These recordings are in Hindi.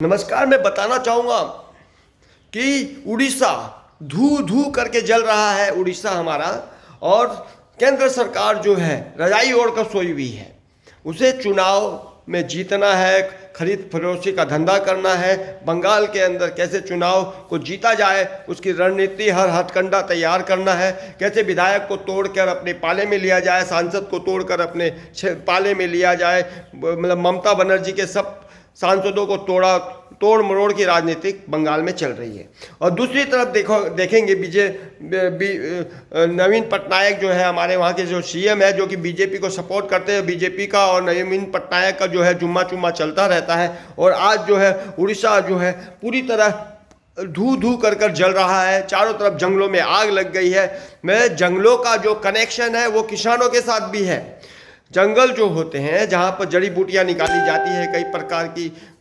नमस्कार। मैं बताना चाहूँगा कि उड़ीसा धू धू करके जल रहा है। उड़ीसा हमारा और केंद्र सरकार जो है रजाई ओढ़ कर सोई हुई है। उसे चुनाव में जीतना है, खरीद फरोशी का धंधा करना है। बंगाल के अंदर कैसे चुनाव को जीता जाए उसकी रणनीति हर हथकंडा तैयार करना है। कैसे विधायक को तोड़कर अपने पाले में लिया जाए, सांसद को तोड़कर अपने पाले में लिया जाए। मतलब ममता बनर्जी के सब सांसदों को तोड़ मरोड़ की राजनीति बंगाल में चल रही है। और दूसरी तरफ देखेंगे नवीन पटनायक जो है हमारे वहाँ के जो सीएम है, जो कि बीजेपी को सपोर्ट करते हैं। बीजेपी का और नवीन पटनायक का जो है जुम्मा चुम्मा चलता रहता है। और आज जो है उड़ीसा जो है पूरी तरह धू धू कर जल रहा है। चारों तरफ जंगलों में आग लग गई है। मैं जंगलों का जो कनेक्शन है वो किसानों के साथ भी है। जंगल जो होते हैं जहाँ पर जड़ी बूटियाँ निकाली जाती है,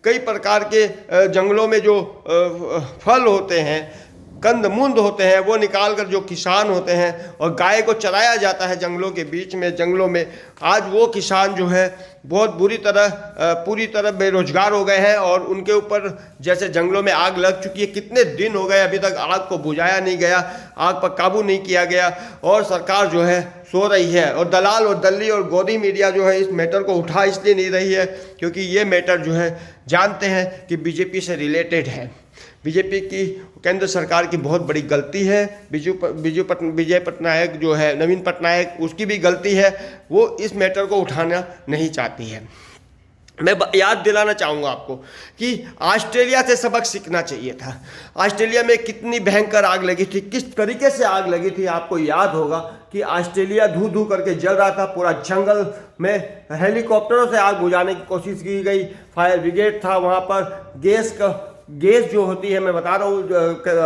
कई प्रकार के जंगलों में जो फल होते हैं, कंद मूंद होते हैं, वो निकाल कर जो किसान होते हैं और गाय को चराया जाता है जंगलों के बीच में, जंगलों में। आज वो किसान जो है बहुत पूरी तरह बेरोजगार हो गए हैं और उनके ऊपर जैसे जंगलों में आग लग चुकी है। कितने दिन हो गए अभी तक आग को बुझाया नहीं गया, आग पर काबू नहीं किया गया और सरकार जो है सो रही है। और दलाल और दल्ली और गोदी मीडिया जो है इस मैटर को उठा इसलिए नहीं रही है क्योंकि ये मैटर जो है जानते हैं कि बीजेपी से रिलेटेड है। बीजेपी की केंद्र सरकार की बहुत बड़ी गलती है। विजय पटनायक जो है, नवीन पटनायक, उसकी भी गलती है। वो इस मैटर को उठाना नहीं चाहती है। मैं याद दिलाना चाहूँगा आपको कि ऑस्ट्रेलिया से सबक सीखना चाहिए था। ऑस्ट्रेलिया में कितनी भयंकर आग लगी थी, किस तरीके से आग लगी थी। आपको याद होगा कि ऑस्ट्रेलिया धू धू करके जल रहा था। पूरा जंगल में हेलीकॉप्टरों से आग बुझाने की कोशिश की गई। फायर ब्रिगेड था वहाँ पर। गैस जो होती है, मैं बता रहा हूँ,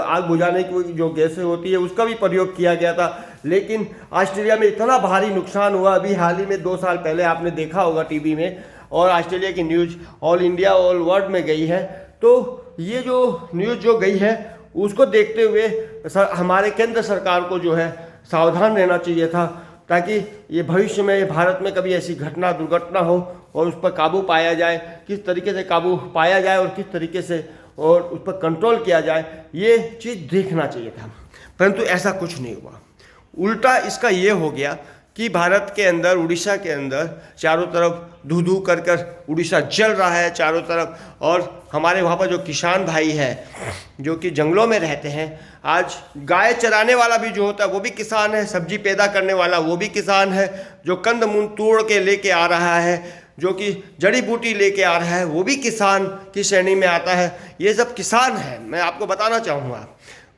आग बुझाने की जो गैसें होती है उसका भी प्रयोग किया गया था। लेकिन ऑस्ट्रेलिया में इतना भारी नुकसान हुआ। अभी हाल ही में 2 साल पहले आपने देखा होगा टीवी में, और ऑस्ट्रेलिया की news all India all world में गई है। तो ये जो न्यूज़ जो गई है उसको देखते हुए हमारे केंद्र सरकार को जो है सावधान रहना चाहिए था, ताकि ये भविष्य में भारत में कभी ऐसी दुर्घटना हो और उस पर काबू पाया जाए। किस तरीके से काबू पाया जाए और किस तरीके से और उस पर कंट्रोल किया जाए, ये चीज़ देखना चाहिए था। परंतु ऐसा कुछ नहीं हुआ। उल्टा इसका ये हो गया कि भारत के अंदर, उड़ीसा के अंदर चारों तरफ धू धू कर उड़ीसा जल रहा है चारों तरफ। और हमारे वहाँ पर जो किसान भाई है जो कि जंगलों में रहते हैं, आज गाय चराने वाला भी जो होता है वो भी किसान है, सब्जी पैदा करने वाला वो भी किसान है, जो कंद मूंद तोड़ के लेके आ रहा है, जो कि जड़ी बूटी लेके आ रहा है, वो भी किसान की श्रेणी में आता है। ये सब किसान है, मैं आपको बताना चाहूँगा।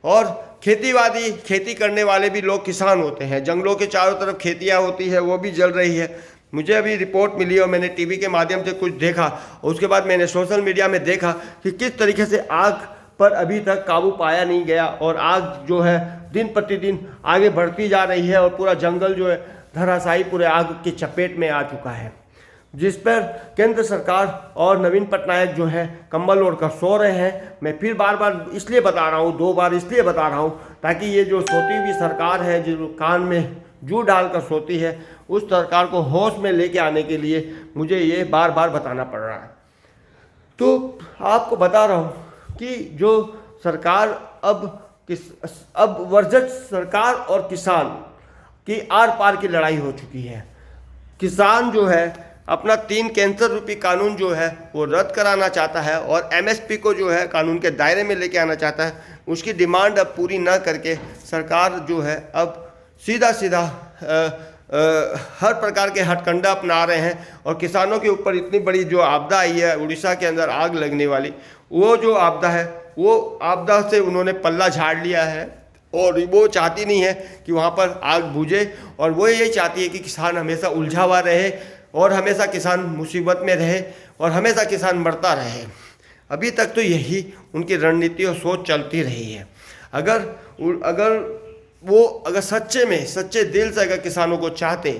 और खेती करने वाले भी लोग किसान होते हैं। जंगलों के चारों तरफ खेतियाँ होती है, वो भी जल रही है। मुझे अभी रिपोर्ट मिली और मैंने टीवी के माध्यम से कुछ देखा और उसके बाद मैंने सोशल मीडिया में देखा कि किस तरीके से आग पर अभी तक काबू पाया नहीं गया और आग जो है दिन प्रतिदिन आगे बढ़ती जा रही है और पूरा जंगल जो है धराशायी पूरे आग की चपेट में आ चुका है, जिस पर केंद्र सरकार और नवीन पटनायक जो है कंबल ओढ़ कर सो रहे हैं। मैं फिर बार इसलिए बता रहा हूँ, 2 बार इसलिए बता रहा हूँ, ताकि ये जो सोती हुई सरकार है, जो कान में जू डालकर सोती है, उस सरकार को होश में लेके आने के लिए मुझे ये बार बताना पड़ रहा है। तो आपको बता रहा हूँ कि जो सरकार अब वर्जत सरकार और किसान की आर पार की लड़ाई हो चुकी है। किसान जो है अपना 3 कैंसर रूपी कानून जो है वो रद्द कराना चाहता है और एमएसपी को जो है कानून के दायरे में लेके आना चाहता है। उसकी डिमांड अब पूरी ना करके सरकार जो है अब सीधा हर प्रकार के हथकंडा अपना रहे हैं। और किसानों के ऊपर इतनी बड़ी जो आपदा आई है उड़ीसा के अंदर आग लगने वाली, वो जो आपदा है, वो आपदा से उन्होंने पल्ला झाड़ लिया है और वो चाहती नहीं है कि वहाँ पर आग बुझे। और वो यही चाहती है कि किसान हमेशा उलझा हुआ रहे और हमेशा किसान मुसीबत में रहे और हमेशा किसान मरता रहे। अभी तक तो यही उनकी रणनीति और सोच चलती रही है। अगर सच्चे दिल से अगर किसानों को चाहते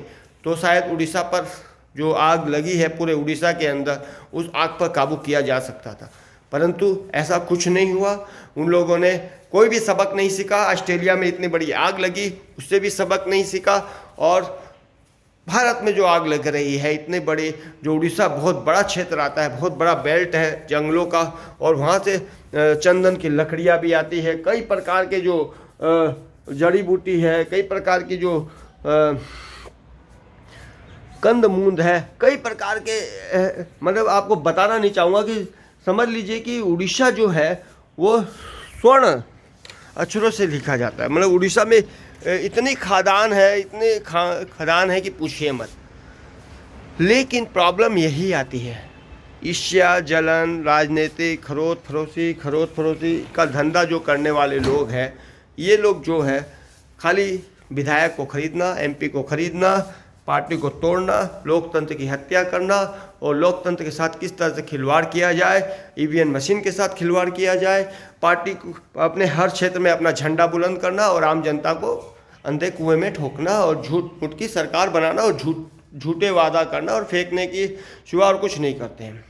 तो शायद उड़ीसा पर जो आग लगी है पूरे उड़ीसा के अंदर, उस आग पर काबू किया जा सकता था। परंतु ऐसा कुछ नहीं हुआ। उन लोगों ने कोई भी सबक नहीं सीखा। ऑस्ट्रेलिया में इतनी बड़ी आग लगी, उससे भी सबक नहीं सीखा। और भारत में जो आग लग रही है, इतने बड़े जो उड़ीसा बहुत बड़ा क्षेत्र आता है, बहुत बड़ा बेल्ट है जंगलों का, और वहाँ से चंदन की लकड़ियाँ भी आती है, कई प्रकार के जो जड़ी बूटी है, कई प्रकार की जो कंद मूंद है, कई प्रकार के मतलब आपको बताना नहीं चाहूँगा कि समझ लीजिए कि उड़ीसा जो है वो स्वर्ण अक्षरों से लिखा जाता है। मतलब उड़ीसा में इतनी खादान है, इतने खदान है कि पूछिए मत। लेकिन प्रॉब्लम यही आती है, ईर्ष्या, जलन, राजनीतिक खरोद फरोशी का धंधा जो करने वाले लोग हैं, ये लोग जो है खाली विधायक को खरीदना, एमपी को खरीदना, पार्टी को तोड़ना, लोकतंत्र की हत्या करना, और लोकतंत्र के साथ किस तरह से खिलवाड़ किया जाए, ईवीएम मशीन के साथ खिलवाड़ किया जाए, पार्टी को अपने हर क्षेत्र में अपना झंडा बुलंद करना और आम जनता को अंधे कुएं में ठोकना और झूठ मूठ की सरकार बनाना और झूठे वादा करना और फेंकने की सिवा और कुछ नहीं करते हैं।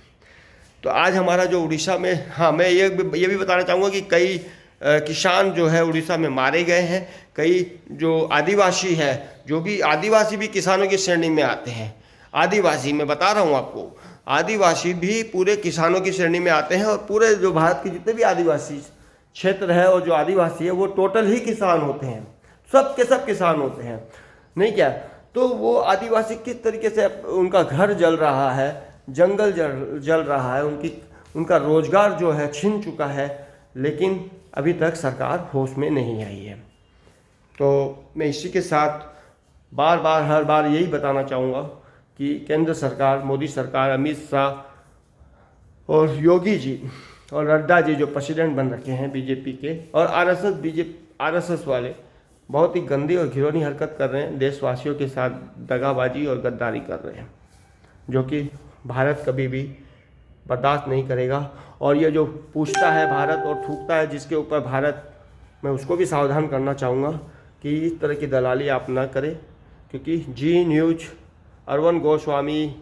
तो आज हमारा जो उड़ीसा में, हाँ मैं ये भी बताना चाहूँगा कि कई किसान जो है उड़ीसा में मारे गए हैं, कई जो आदिवासी है, जो भी आदिवासी भी किसानों की श्रेणी में आते हैं। आदिवासी मैं बता रहा हूँ आपको, आदिवासी भी पूरे किसानों की श्रेणी में आते हैं, और पूरे जो भारत के जितने भी आदिवासी क्षेत्र है और जो आदिवासी है वो टोटल ही किसान होते हैं, सब के सब किसान होते हैं, नहीं क्या। तो वो आदिवासी किस तरीके से उनका घर जल रहा है, जंगल जल रहा है, उनका रोजगार जो है छिन चुका है, लेकिन अभी तक सरकार होश में नहीं आई है। तो मैं इसी के साथ हर बार यही बताना चाहूँगा कि केंद्र सरकार, मोदी सरकार, अमित शाह और योगी जी और नड्डा जी जो प्रेसिडेंट बन रखे हैं बीजेपी के, और आरएसएस वाले बहुत ही गंदी और घिनौनी हरकत कर रहे हैं, देशवासियों के साथ दगाबाजी और गद्दारी कर रहे हैं, जो कि भारत कभी भी बर्दाश्त नहीं करेगा। और ये जो पूछता है भारत और थूकता है जिसके ऊपर भारत, मैं उसको भी सावधान करना चाहूँगा कि इस तरह की दलाली आप ना करें, क्योंकि जी न्यूज, अरविंद गोस्वामी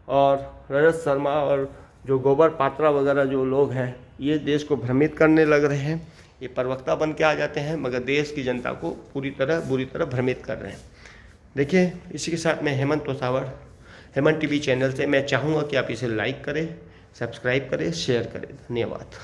और रजत शर्मा और जो गोबर पात्रा वगैरह जो लोग हैं, ये देश को भ्रमित करने लग रहे हैं। ये प्रवक्ता बन के आ जाते हैं, मगर देश की जनता को बुरी तरह भ्रमित कर रहे हैं। देखिए, इसी के साथ मैं हेमंत तोसावर, हेमंत टीवी चैनल से मैं चाहूँगा कि आप इसे लाइक करें, सब्सक्राइब करें, शेयर करें। धन्यवाद।